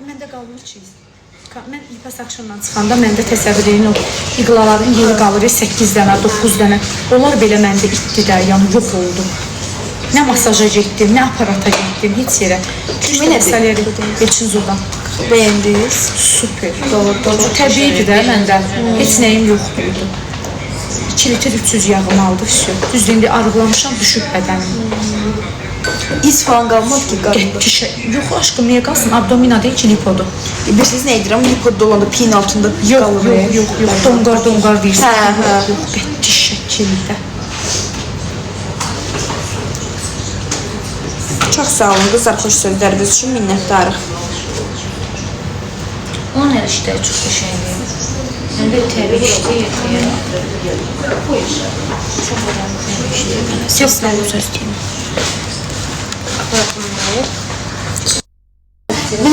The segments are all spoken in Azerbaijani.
Məndə qalır çiz. Mən ipəs akşamdan çıxanda məndə təsəvvür edin o iqlaların yeri qalır 8 dənə, 9 dənə. Onlar belə məndə itdi də, yəni yox oldu. Nə masaja getdim, nə aparata getdim, heç yerə. Elçin Zuldan. Bəyəndiniz? Super. Doğru. Təbiidir də məndə. Heç nəyim yoxduydu. 2 litr 300 yağım aldı, все. Düzdür, indi arıqlamışam, düşüb bədənim. İz falan qalmadı ki, qarında. Yox, aşkım, niyə qalsın? Abdomina deyil ki, lipodur. Bilirsiniz nə edirəm? Lipoda olanda piyin altında qalır. Yox. Donqar deyirsin. Yox, qətti şəkildə. Çox sağ olun, qızlar, xoş sözləriniz üçün minnətdarıq. Onun hər işləri çox qəşəngdir. Həm də təbii işləyir. Çox önemli təbii işləyir. Seslə söz deyim.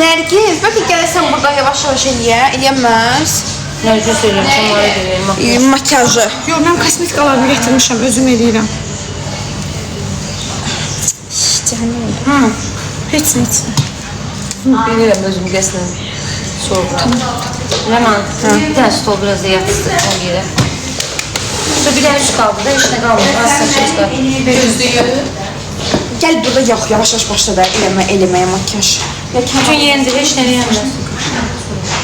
Nərgiz, bəlkə gəlirsən buradan yavaş-yavaş eləyəməz. Nərgiz söyləyəm, onlara deyirəm. Makyajı. Yox, mən kosmetikalarını gətirmişəm, özüm eləyirəm. Cəhənnəm oldu. Heç nə. Bilirəm, özüm qəsdən soğuram. Ləman, bir dənə stol biraz da yatsın o yerə. Bir dənə üç qaldı da, heç nə qalmıyor. Az saçımız qaldı. Gözlüyü. Gəl burada yavaş-yavaş başla da eləməyə makyaj. Bütün yendir, heç nə yendir.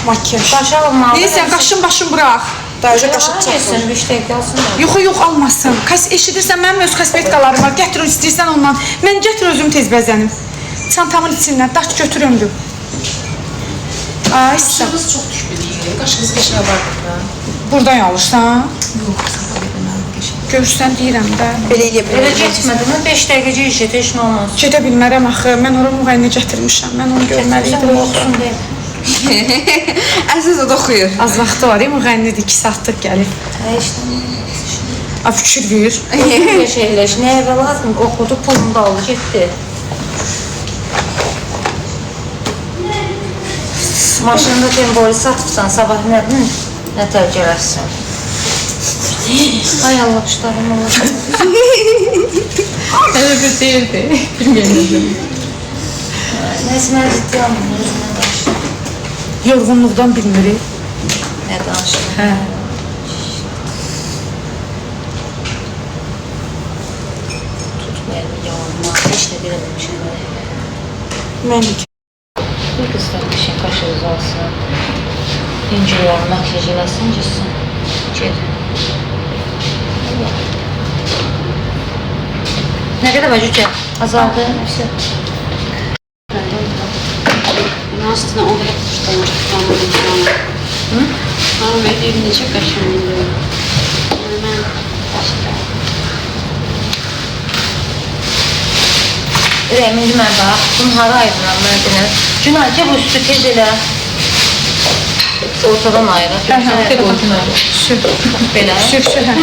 Makyaj. Başa almalı. Deyirsən, başın bıraq. Dayıca qaşıq Yesin, çəksin. bir dəqiqə alsın da. Yox, almasın. Eşidirsən, mənim öz kosmetikalarım var. Gətir, istəyirsən ondan. Mən gətir özüm tez bəzənim. Çantamın içindən, daş götürümdür. Ay, sən. Qaşığınız çox düşmür. Qaşığınız qəşəng vardır da. Buradan alırsan. Yox, qaşığı mənim qəşəng. Görürsən, deyirəm də. Belə eləyə Elə bilərik. getmədi mi? 5 dəqiqəcə işət, heç nə olmaz. Gedə bilmərəm axı. Mən ora müğənni gətirmişəm. Mən onu görməliydim. Olsun deyil. Əsas o da oxuyur. Az vaxtı var, müğənnidir, 2 saatlıq gəlib. Heç nə. Fikir ver. Nə şeylər, nəyə və lazım? Oxudu, pulunu da aldı, getdi. Maşında temboyu satıbsan, sabah nə tər gələrsən? Ay Allah, quşlarım olur. Elə bir deyildi. Bilməyəm. Nəsə, mən ciddi almıyorum, özümdən danışdım. Yorğunluqdan bilmirik. Nə danışdım? Hə. Tutmayalım, yavrum, heç nə biləməmişəm. Mən Bir qızlar bir şey qaşığınız alsın. İncilərini makyaj eləsin, gitsin. Ged. Nə qədər var cücə? Azaldı. Aslında o hep kuşlarım. Ama benim necə qəşəngdir. Mən başqa. Rəmin mən bax, bunu hara ayıram mən deyirəm. Günay, gəl bu üstü tez elə. Ortadan ayıraq. Tek olsun öyle. Sür. Belə. Sür, hə.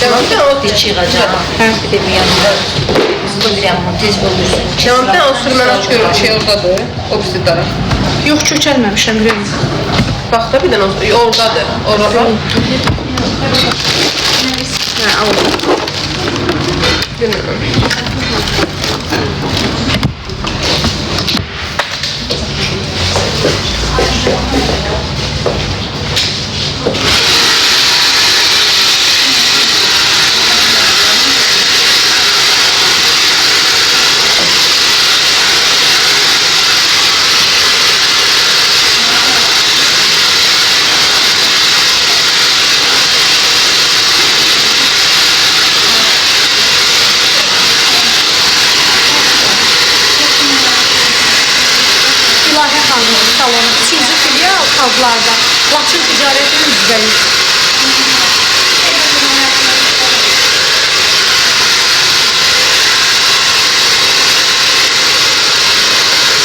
Tamam da o dişi yığacaq. Bir də bir yanında. Bu bir yanında tez olursun. Yanımda o sürmən aç görür şey oradadır. O bizi taraf. Yox, kökəlməmişəm, Reyim. Bax da bir dənə oradadır. Orada. hə, aldım. Bilmirəm. İlahi xanımın salonu 2-ci filial Kazlarda. Laçın ticarətin üzrəyiz.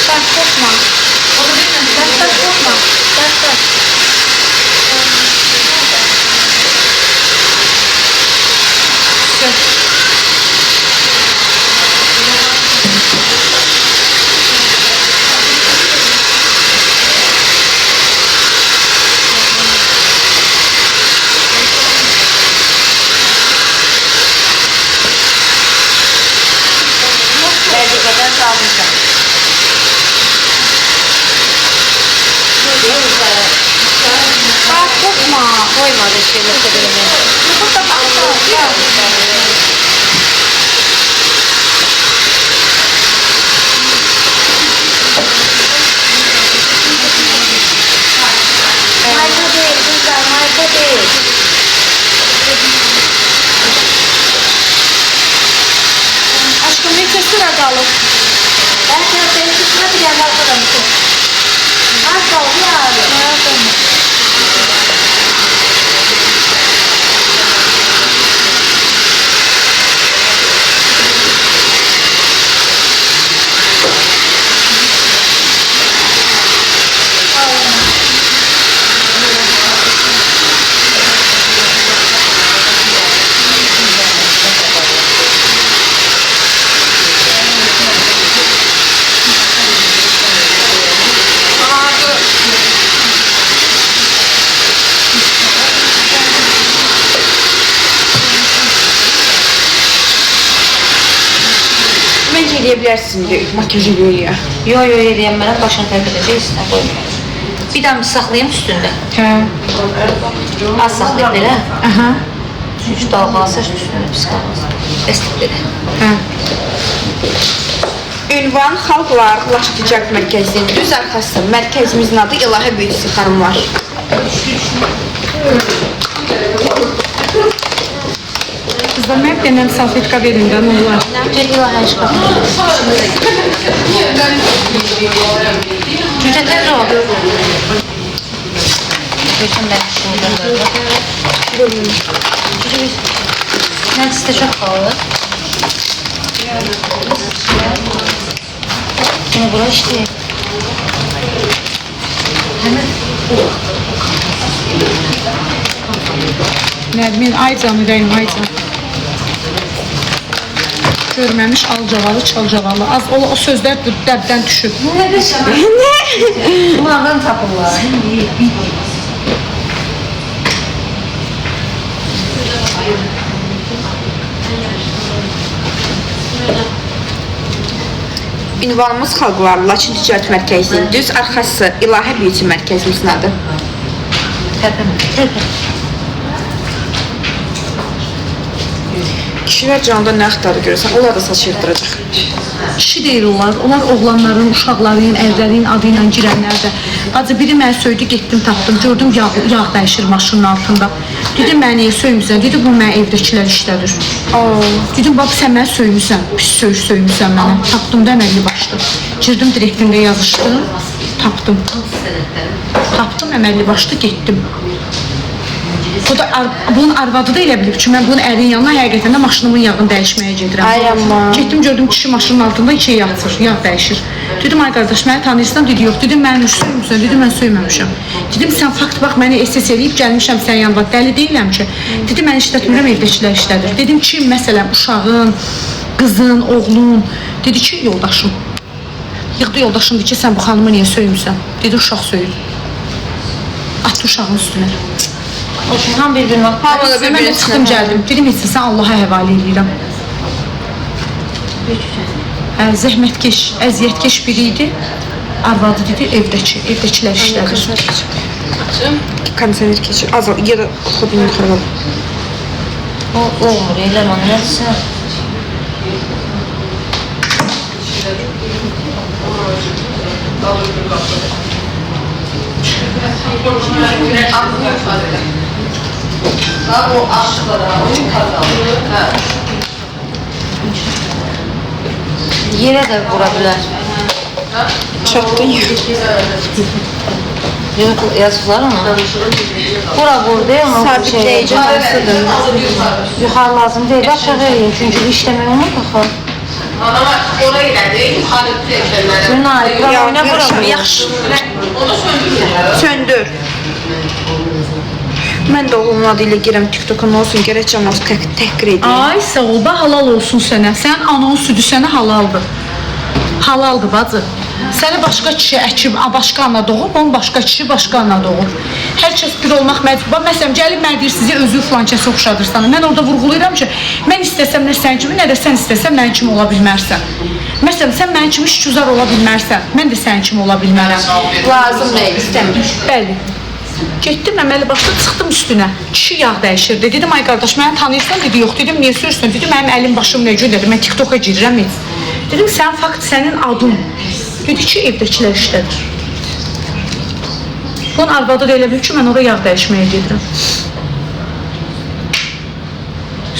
Dərd qorxma. Dərd qorxma. Dərd. yerləşə bilmir. Burada Harika deyil, kızlar, harika deyil. aşkım neçə sıra qalıb? Belki benim kısmına bir yer arkadaşım. Az kaldı ya abi. Məncə eləyə bilərsin, makyaj eləyə. Yo eləyəm mənə başını tərk edəcək, üstünə qoymayayım. Bir daha saxlayayım üstündə. Hə. Az saxlayayım belə. Aha. Çünki dalğalasa üstündə pis qalmaz. Dəstək belə. Hə. Ünvan Xalqlar Laşıq Ticarət Mərkəzinin düz arxası. Mərkəzimizin adı İlahə Büyüsü xanımlar. Kızlar, mən bir dənə salfetka verin də, nə olar? Necə ilahə çıxartmaq. Necə tez o? Görsən mən şunu Nəticədə çox qalır. Bunu bura işləyək. Nərmin, ay canı rəyim, ay canı. Görməmiş alcavalı, çalcavalı. Az o sözlər dəbdən düşüb. Bunlardan tapırlar. Ünvanımız Xalqlar Laçın Ticarət Mərkəzinin düz arxası İlahə Büyüsü mərkəzimizin adı. Tərpən. Kişilər canında nə axtarır görürsən, onlar da saç yığdıracaq. Kişi deyil onlar. Onlar oğlanların, uşaqların, ərlərin adı ilə girənlərdə. Acı biri mənə söydü, getdim tapdım. Gördüm yağ dəyişir maşının altında. Dedim mən niyə söymüsən? Dedi bu mən evdəkilər işlədir. Dedim bab sən mən söymüsən. Pis söymüsən mənə. Tapdım da əməlli başlı. Girdim direktində yazışdım. Tapdım. Tapdım əməlli başlı getdim. Bu da bunun arvadı da elə bilib ki, mən bunun ərin yanına həqiqətən də maşınımın yağını dəyişməyə gedirəm. Ay amma. Getdim gördüm kişi maşının altında iki yatır, yağ dəyişir. Dedim ay qardaş məni tanıyırsan? Dedi yox. Dedim mən söymüsən? Dedim mən söyməmişəm. Dedim sən fakt bax məni SS eləyib gəlmişəm sənin yanına. Dəli deyiləm ki. Dedim mən işlətmirəm, evdəkilər işlədir. Dedim ki məsələn uşağın, qızın, oğlun. Dedi ki yoldaşım. Yığdı yoldaşım dedi ki sən bu xanımı niyə söymüsən? Dedi uşaq söyür. Atdı uşağın üstünə. Olsun, ham bir-birinə. Hamıda Mən də çıxdım gəldim. Dedim heç sən Allaha həvalə edirəm. Zəhmətkeş, əziyyətkeş biri idi. Arvadı dedi evdəkilər işlədir. Kondisioner keçir. Az ya da xodun yuxarı qalır. O olmur, eləmə, nədirsən? Yerə də vura bilər. Çatdın ya. Yox, yazıqlar ona. Bura vur deyil mi? Sabitləyici hansıdır? Yuxarı lazım deyil, aşağı eyin. Çünki işləmək olmur baxı. Ama oraya giderdi, yukarı seçenler. Günay, bura oyna bura Yaxşı, vur. yaxşı. Onu söndürürler. Söndür. Mən də oğlumun adı ilə girəm TikToka, nə olsun, gərək cəmaat təhqir edeyim. Ay sağ ol, halal olsun sənə. Sənin anan südü sənə halaldır. Halaldır bacı. Səni başqa kişi əkib, başqa ana doğub, onu başqa kişi başqa ana doğur. Hər kəs bir olmaq məcbur. Məsələn, gəlib mən deyir sizi özü filan kəsə oxşadırsan. Mən orada vurğulayıram ki, mən istəsəm nə sən kimi, nə də sən istəsən mənim kimi ola bilmərsən. Məsələn, sən mənim kimi şüküzar ola bilmərsən, mən də sənin kimi ola bilmərəm. Lazım deyil, istəmir. Bəli. Getdim əməli başda çıxdım üstünə. Kişi yağ dəyişirdi. Dedim ay qardaş məni tanıyırsan? Dedi yox. Dedim niyə sürürsən? Dedi mənim əlim başım nə gün dedi. Mən TikToka girirəm heç. Dedim sən fakt sənin adın. Dedi ki evdəkilər işlədir. Bunun arvadı da elə bil ki mən oraya yağ dəyişməyə gedirəm.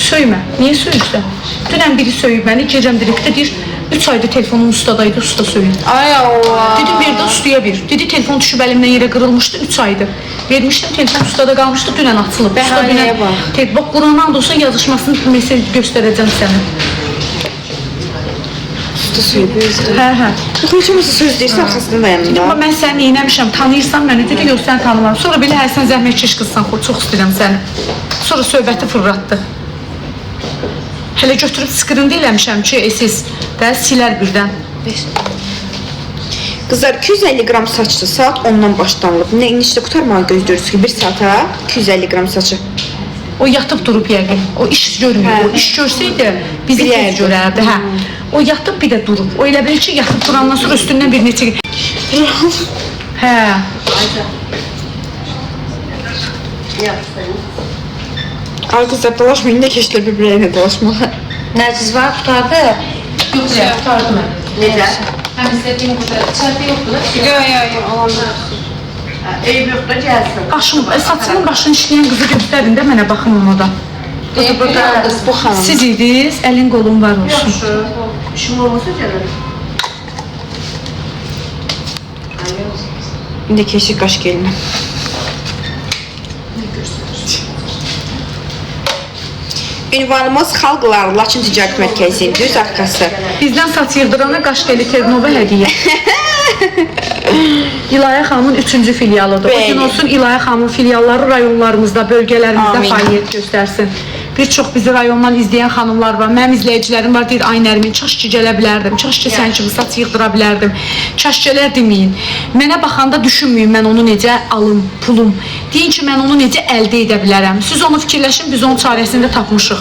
Söymə. Niyə söyürsən? Dünən biri söyüb məni. Gedirəm direktə deyir 3 ayda telefonum ustadaydı, usta söyüb. Ay Allah. Dedim bir də ustaya bir. Dedi telefon düşüb əlimdən yerə qırılmışdı 3 aydır. Vermişdim telefon ustada qalmışdı dünən açılıb. Bəhanəyə bax. Bax Qurandan da olsa yazışmasını mesaj göstərəcəm sənə. Usta söylüyoruz. Hə. Yox, heç olmasa söz deyirsən arxasında dayanın da. Amma mən səni neynəmişəm, tanıyırsan məni, dedi, yox sən tanımam. Sonra belə hər sən zəhmətkeş qızsan, çox istəyirəm səni. Sonra söhbəti fırlatdı. Hələ götürüb skrində eləmişəm ki, siz də silər birdən. Qızlar 250 qram saçdı, saat 10-dan başlanılıb. Nə inişdə qutarmağı gözləyirsiniz ki, 1 saata 250 qram saçı. O yatıb durub yəqin. O iş görmür. O iş görsəydi bizi tez görərdi. Hə. O yatıb bir də durub. O elə bilir ki, yatıb durandan sonra üstündən bir neçə... Hə. Ay qızlar dolaşmayın, nə keçdilər bir-birəyinə dolaşmağa. Nəciz var, qutardı. Yox, tutardı mən. Necə? Həm istədiyim burada. İçərdə yoxdur da. Yox, alanda. Eyb yoxdur, gəlsin. Başım, saçının başını işləyən qızı göstərin də mənə baxın ona da. Bu xanım. Siz idiniz, əlin qolun var olsun. Yaxşı. İşim olmasa gəlir. İndi keçik qaş gelinə. Ünvanımız Xalqlar Laçın Ticarət Mərkəzinin düz arxası. Bizdən saç yığdırana Qaşqəli Ternova hədiyyə. İlayə xanımın 3-cü filialıdır. O gün olsun İlayə xanımın filialları rayonlarımızda, bölgələrimizdə fəaliyyət göstərsin. Bir çox bizi rayondan izləyən xanımlar var. Mənim izləyicilərim var, deyir, ay Nərmin, çaş ki gələ bilərdim, çaş ki sən kimi saç yığdıra bilərdim, çaş gələr deməyin. Mənə baxanda düşünməyin, mən onu necə alım, pulum. Deyin ki, mən onu necə əldə edə bilərəm. Siz onu fikirləşin, biz onun çarəsini də tapmışıq.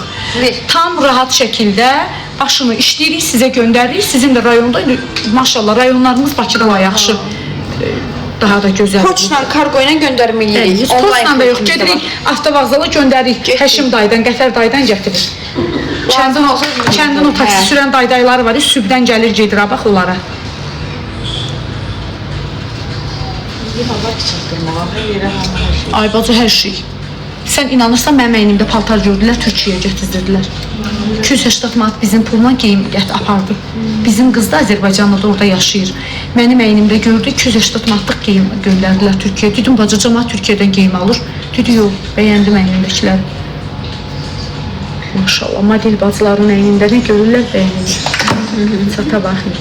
Tam rahat şəkildə başını işləyirik, sizə göndəririk. Sizin də rayonda, maşallah, rayonlarımız Bakıdan yaxşı, daha da gözəl. Poçla, kargo ilə göndərmə eləyirik. Poçla da yox, gedirik, avtovağzala göndəririk. Həşim daydan, Qəfər daydan gətirir. Kəndin o taksi sürən daydayları var, sübdən gəlir, gedir, bax onlara. Ay bacı, hər şey. Sən inanırsan, mənim əynimdə paltar gördülər, Türkiyəyə gətirdirdilər. 280 manat bizim pulla geyim apardı. Bizim qız da Azərbaycanlı da orada yaşayır. Mənim əynimdə gördü, 280 manatlıq geyim göndərdilər Türkiyəyə. Dedim, bacı, cəmaət Türkiyədən geyim alır. Dedi, yox, bəyəndim əynimdəkiləri. Maşallah, model bacıların əynində nə görürlər, bəyənirlər. Çata baxın.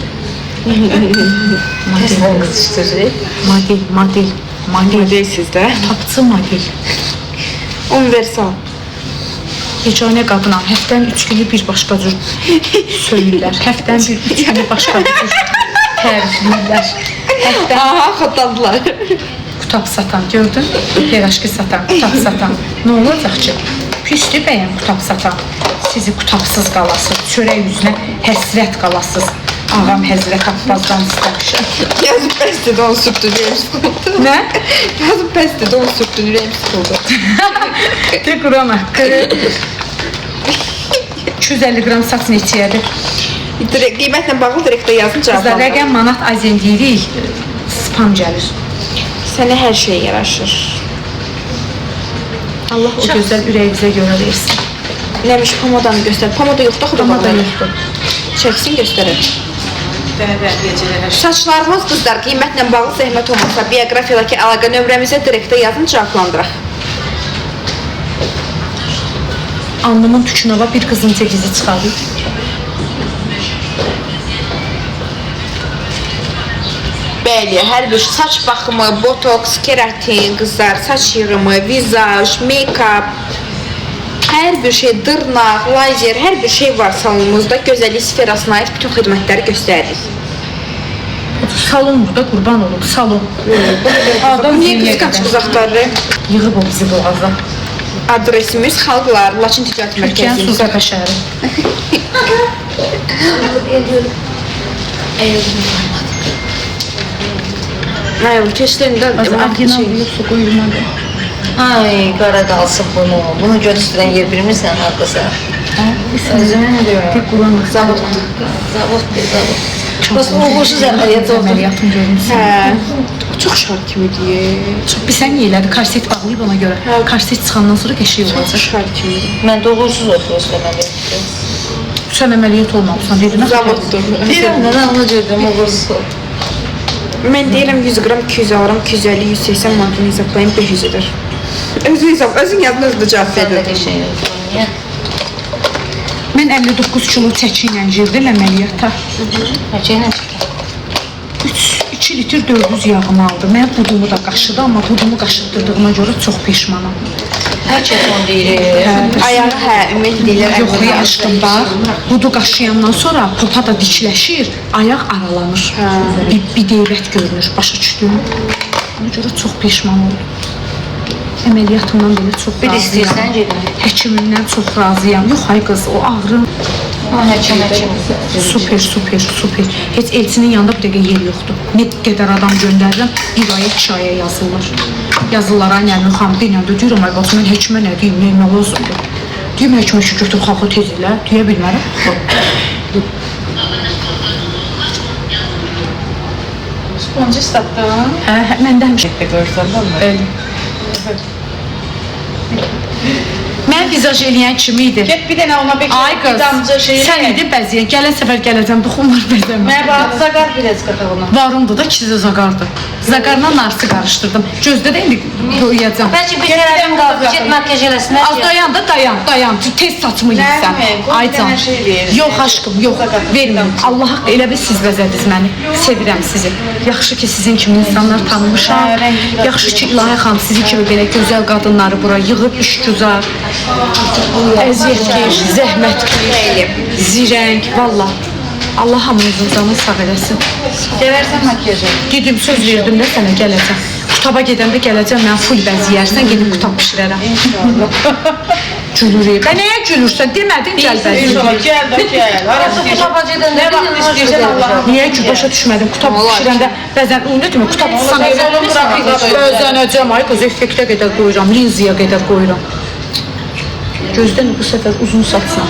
Model sizdə. Tapçı model. Universal. Yeganə qadınam, həftənin 3 günü bir başqa cür söyürlər. Həftənin 3 günü başqa cür tərifləyirlər. Aha, xatladılar. Qutab satan, gördün? Yeraşqı satan, qutab satan. Nə olacaq ki? Pisdir bəyən qutab satan. Sizi qutabsız qalasız, çörək üzünə həsrət qalasız. Ağam Həzrət Abbasdan istəmişəm. Yazıb bəsdir də onu sürtdü, ürəyim sıxıldı. Nə? Yazıb bəsdir də onu sürtdü, ürəyim sıxıldı. De quram haqqı. 250 qram saç neçəyədir? Qiymətlə bağlı direktdə yazın Qızlar, cavablar. rəqəm manat azen deyirik, spam gəlir. Sənə hər şey yaraşır. Allah o gözəl ürəyimizə görə versin. Nəmiş pomadanı göstər. Pomada yoxdur, Pomada yoxdur. Çəksin, göstərək. Saçlarımız qızlar qiymətlə bağlı zəhmət olmasa bioqrafiyadakı əlaqə nömrəmizə direktdə yazın, cavablandıraq. Alnımın tükünova bir qızın çəkizi çıxarır. Bəli, hər bir saç baxımı, botoks, keratin, qızlar, saç yığımı, vizaj, make-up, hər bir şey, dırnaq, lazer, hər bir şey var salonumuzda. Gözəllik sferasına aid bütün xidmətləri göstəririk. Salon burada, qurban olum, salon. Adam Niyə qısqanc qız axtarır? Yığıb o bizi boğaza. Adresimiz Xalqlar Laçın Ticarət Türkiyənin Mərkəzi. Suzaqa şəhəri. Ayol keçlərində Orijinal yoxsa qoyulmadı. Ay, qara qalsın bunu. Bunu götürən yer bilmirsən haqqı sən. Özümə nə deyirəm? Quranı zavod. Zavod deyil, zavod. Bax, uğursuz əməliyyat oldu. Əməliyyatın görmüsün. Hə. Çox şar kimidir. Bir sən niyə elədi? Korset bağlayıb ona görə. Korset çıxandan sonra qəşəng olacaq. Çox şar kimidir. Mən də uğursuz oldu öz əməliyyatı. Sən əməliyyat olmamışsan, dedin. Zavoddur. Deyirəm, mən onu gördüm, uğursuz oldu. Mən deyirəm 100 qram 200 alıram, 250, 180 manatını hesablayım 500-dür. Özün yadına özünə cavab Sən də verir. qəşəng oldu. Niyə? Mən 59 kilo çəki ilə girdim əməliyyata. Həcəylə çıxdı. 2 litr 400 yağımı aldım. Mən budumu da qaşıdı, amma budumu qaşıtdırdığıma görə çox peşmanam. Hər kəs onu deyir. Ayağı hə, ümid deyirlər. Yox, aşkım bax, budu qaşıyandan sonra popa da dikləşir, ayaq aralanır. Bir deybət görünür, başa düşdün. Ona görə çox peşman oldum. Əməliyyatımdan belə çox Bir razıyam. istəyirsən gedin. Həkimimdən çox razıyam. Yox, ay qız, o ağrı O həkim. super, super, super. Heç elçinin yanında bir dəqiqə yer yoxdur. Nə qədər adam göndərirəm, bir aya, 2 aya yazırlar. Yazırlar, ay Nərmin xanım, deyirəm, deyirəm, ay bax, mən həkimə nə deyim, nə lazımdır? Deyim, həkimə ki, götür xalqı tez ilə, deyə bilmərəm. Sponji satdın. Hə, məndə həmişə Görsən də öyle. Mən vizaj eləyən kimi idi. Get bir dənə ona Ay qız, damcı şey. sən idi bəziyə, gələn səfər gələcəm, buxum var bəzəmə. Mən bax zaqar biraz qatağına. Varımdı da kizi zaqardı. Zaqarla narsı qarışdırdım. Gözdə də indi qoyacam. Bəlkə bir tərəfdən qaldı, get makyaj eləsinlər. Az dayan da dayan. Tez saçımı yiysən. Nərmin, qoy bir dənə şey ver. Yox aşkım, yox. Verməyim. Allah haqqı elə bil siz bəzədiniz məni. Sevirəm sizi. Yaxşı ki sizin kimi insanlar tanımışam. Yaxşı ki İlahi xanım sizi kimi belə gözəl qadınları bura yığıb işgüzar, əziyyətkeş, zəhmətkeş, zirəng, valla. Allah hamınızın canını sağ eləsin. Gələrsən makyaja. Gedim söz verdim də sənə gələcəm. Kutaba gedəndə gələcəm, mən full bəziyərsən, gedib kutab bişirərəm. Gülürük. Bə nəyə gülürsən? Demədin gəl bəziyər. İnşallah gəl də gəl. Arası Kutaba gedəndə nə vaxt istəyirsən Allah'ım. Niyə ki, başa düşmədim. Kutab bişirəndə bəzən o nə demək, kutab tutsam bəzənəcəm, ay qız, effektə qədər qoyuram, linziyə qədər qoyuram. Gözdən bu səfər uzun saçsan.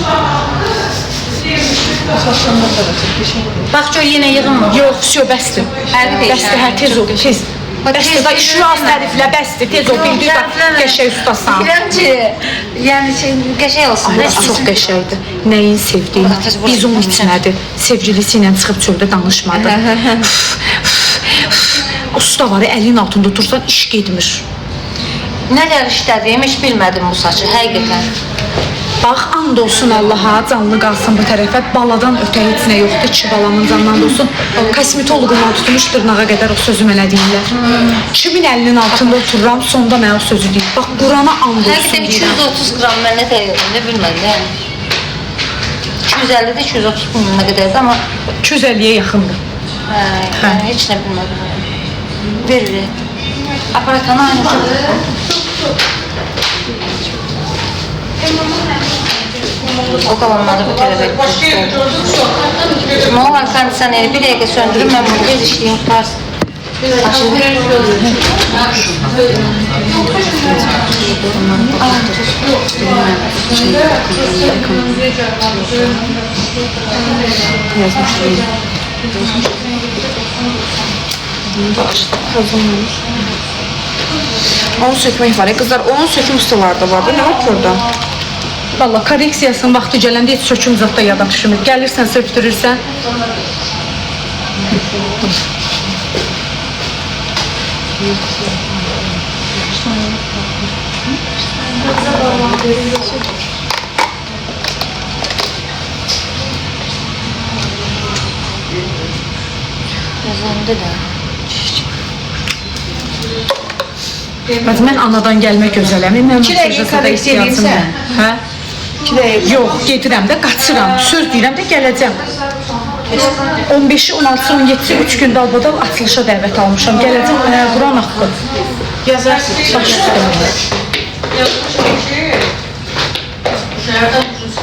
Bax gör yenə yığınma. Yox, vəsiyo, bəsdir. Bəsdir, hə, tez ol, tez. Bəsdir, da işras təriflə, bəsdir, tez ol, bildir da qəşəy ustasan. Biləm ki, yəni qəşəng olsun. Ay, çox qəşəkdir. Nəyin sevdiyi, bizon içinədir. Sevgilisi ilə çıxıb çöldə danışmadı. Usta var, əlin altında otursan, iş gedmir. Nələr işlədiyim heç bilmədim bu saçı, həqiqətən. Bax, and olsun Allaha, canlı qalsın bu tərəfə. Baladan ötə heç nə yoxdur, iki balamın canından olsun. Kosmetoloqundan tutmuş dırnağa qədər o sözü mənə deyirlər. Kimin əlinin altında otururam, sonda mənə o sözü deyir. Bax, Qurana and olsun Həqiqətən deyirəm. 230 qram mən nə deyirəm, nə bilmədim, yəni. 250-də 230 qram nə qədərdir, amma 250-yə yaxındır. yəni heç nə bilmədim. Ver. Aparatını aynı çox. O qalanmadı bu tələbə. Nə olar sən bir dəqiqə söndürüm, mən bunu tez işləyim, tutarsın. Onu sökmək var. Qızlar, onun söküm ustaları da var. Nə var ki orada? Valla korreksiyasının vaxtı gələndə heç söküm zat da yada düşmür. Gəlirsən, söktürürsən. Yazılımda da. Mən anadan gəlmə gözələm. Mən İki dəqiqə korreksiya edirsən? Hə? 2 dəqiqə. Yox, gedirəm də, qaçıram. Söz deyirəm də, gələcəm. 15-i, 16-sı, 17-si 3 gün dalbadal açılışa dəvət almışam. Gələcəm, Quran haqqı. Yazarsın. Baş üstə. Şəhərdən ucuz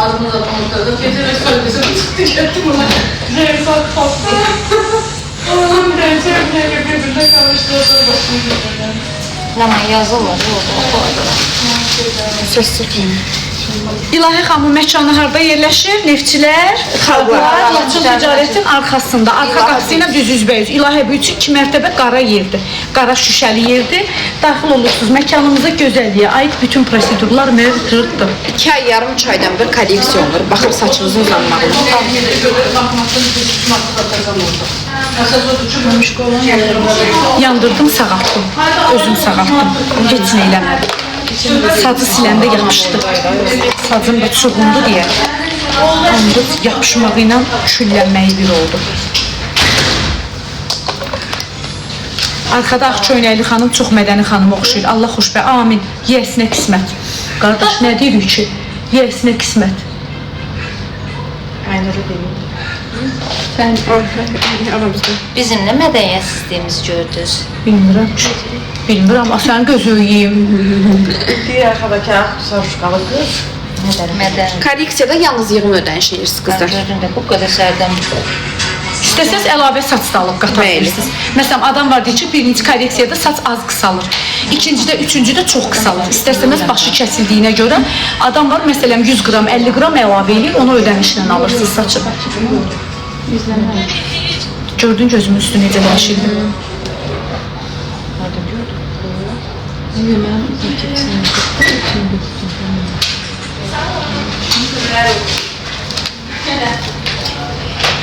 ağzımız atmamızda. Gecə və söylüsün çıxdı getdim ona. Zeyfat tapdı. Onun bir dənə bir-birdə qaldı. Ama yazırlar, yox. Söz çıxmıyor. İlahi xanımın məkanı harda yerləşir? Neftçilər, xalqlar, Laçın ticarətin arxasında, arxa qapısı ilə düz üzbəüz. İlahi bu üçün 2 mərtəbə qara yerdir. Qara şüşəli yerdir. Daxil olursunuz. Məkanımıza gözəlliyə aid bütün prosedurlar mövcuddur. 2 ay yarım 3 aydan bir kolleksiya olur. Baxır saçınızın uzanmağına. Yandırdım, sağaltdım. Özüm sağaltdım. Heç nə eləmədim. Sacı siləndə yapışdı. Sacım da çuğundu deyə. Onda yapışmağı ilə küllənməyi bir oldu. Arkada ağ köynəkli xanım çox mədəni xanım oxşayır. Allah xoşbə, amin. Yesinə qismət. Qardaş, nə deyirik ki? Yesinə qismət. Aynur'u deyim. Sen aramızda. Bizim nə mədəniyyətsizliyimiz gördünüz? Bilmirəm ki. Bilmirəm, amma sən gözü yiyeyim. Bir arkadaki sarışkalı kız. Mədəni. Kolleksiyada yalnız yığım ödəniş edirsiniz qızlar. Gördüm də bu qədər sərdən. İstəsəz əlavə saç da alıb qata Bəli. bilirsiniz. Məsələn, adam var deyir ki, birinci kolleksiyada saç az qısalır. İkincidə, üçüncüdə çox qısalır. İstəsəniz başı kəsildiyinə görə adam var, məsələn, 100 qram, 50 qram əlavə eləyir, onu ödənişlə alırsınız saçı. Gördün gözümün üstü necə dəyişildi?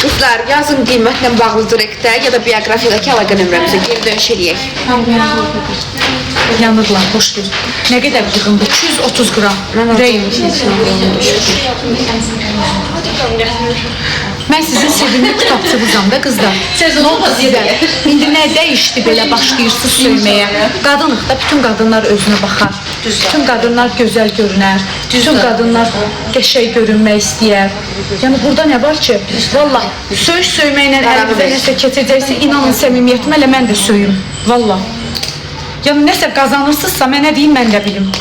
Qızlar, yazın qiymətlə bağlı direktə ya da bioqrafiyadakı əlaqə nömrəmizə geri dönüş eləyək. Yanırlar, boş ver. Nə qədər yığın bu? 230 qram. Reyim. Mən sizin sevimli kitabçınızam da qızlar. Nə oldu sizə? İndi nə dəyişdi belə başlayırsınız söyməyə? Qadınıq da, bütün qadınlar özünə baxar. Bütün qadınlar gözəl görünər. Bütün qadınlar qəşəng görünmək istəyər. Yəni burada nə var ki? Vallahi söyməklə əlinizə nəsə keçəcəksə, inanın səmimiyyətimə elə mən də söyüm. Vallahi. Yəni nəsə qazanırsınızsa mənə deyin, mən də bilim.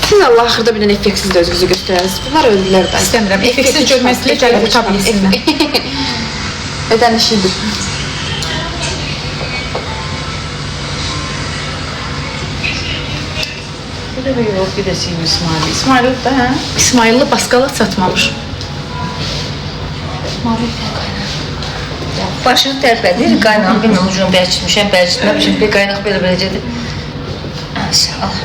Siz Allah axırda bir dənə effektsiz də özünüzü göstərərsiniz. Bunlar öldülər də. İstəmirəm. Effektsiz görməsilə gəlib tutabilirsinlər. Ödənişidir. Bir de bir yol gidesiyim İsmail. İsmail yok da ha. İsmailli baskala çatmamış. Başını tərpədir, qaynaq bir ucunu bərçitmişəm, bərçitməmişəm, bir qaynaq belə-beləcədir. Al.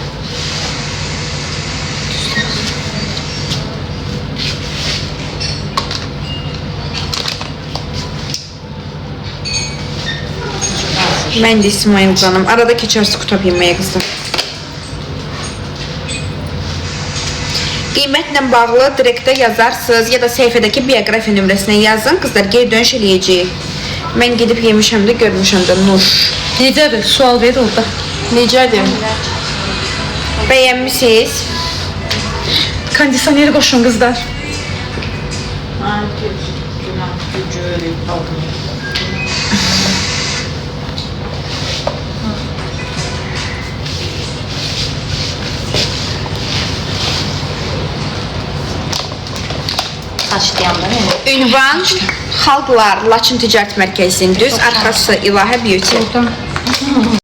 Mən də İsmail canım. Arada keçərsiz qutab yeməyə qızlar. Qiymətlə bağlı direktə yazarsınız ya da səhifədəki bioqrafiya nömrəsinə yazın. Qızlar, geri dönüş eləyəcəyik. Mən gedib yemişəm də, görmüşəm də, nuş. Necədir? Sual ver orada. Necədir? Bəyənmisiniz? Kondisioneri qoşun qızlar. Saçlayanda nə? Ünvan Xalqlar Laçın Ticarət Mərkəzinin düz arxası İlahə Beauty.